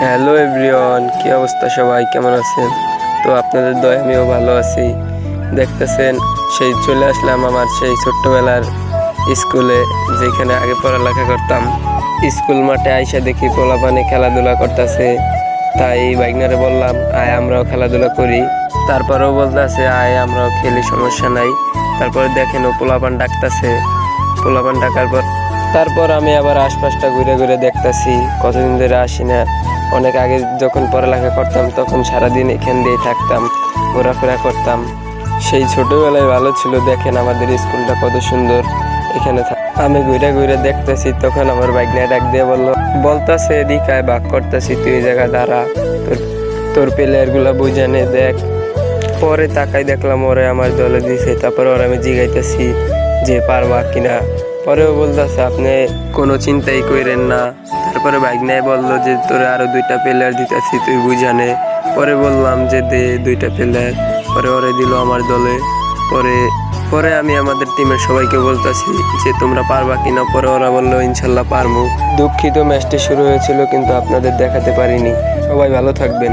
Hello everyone, কি অবস্থা? সবাই কেমন আছেন? তো আপনাদের দয় আমিও ভালো আছি। দেখতেছেন সেই চলে আসলাম আমার সেই ছোট্টবেলার স্কুলে, যেখানে আগে পড়ালেখা করতাম। স্কুল মাঠে আইসা দেখি পোলাপানে খেলাধুলা করতেছে, তাই বাইকনারে বললাম আয় আমরাও খেলাধুলা করি। তারপরেও বলতেছে আয় আমরাও খেলি, সমস্যা নাই। তারপরে দেখেন ও পোলাপান ডাকতেছে, পোলাপান ডাকার পর তারপর আমি আবার আশপাশটা ঘুরে ঘুরে দেখতেছি, কতদিন ধরে আসি না। অনেক আগে যখন পড়ালেখা করতাম তখন সারাদিন এখান দিয়ে থাকতাম, ঘোরাফেরা করতাম। সেই ছোটবেলায় ভালো ছিল। দেখেন আমাদের স্কুলটা কত সুন্দর। এখানে আমি ঘুরে ঘুরে দেখতেছি, তখন আমার বাইক নিয়ে ডাক দিয়ে বলতাছে এদিকায় ভাগ করতেছি, তুই এই জায়গা দাঁড়া, তোর প্লেয়ারগুলা বুঝানে দেখ। পরে তাকাই দেখলাম ওরে আমার দলে দিছে। তারপরে ওরা আমি জিগাইতেছি যে পারবা কিনা। পরেও বলতেছে আপনি কোনো চিন্তাই করেন না। তারপরে বাইক নিয়ে বললো যে তোরে আরো 2টা প্লেয়ার দিতেছি, তুই বুঝানে। পরে বললাম যে দে 2টা প্লেয়ার। পরে ওরে দিল আমার দলে। পরে পরে আমি আমাদের টিমের সবাইকে বলতেছি যে তোমরা পারবা কিনা। পরে ওরা বললো ইনশাল্লাহ পারবো। দুঃখিত, ম্যাচটি শুরু হয়েছিল কিন্তু আপনাদের দেখাতে পারিনি। সবাই ভালো থাকবেন।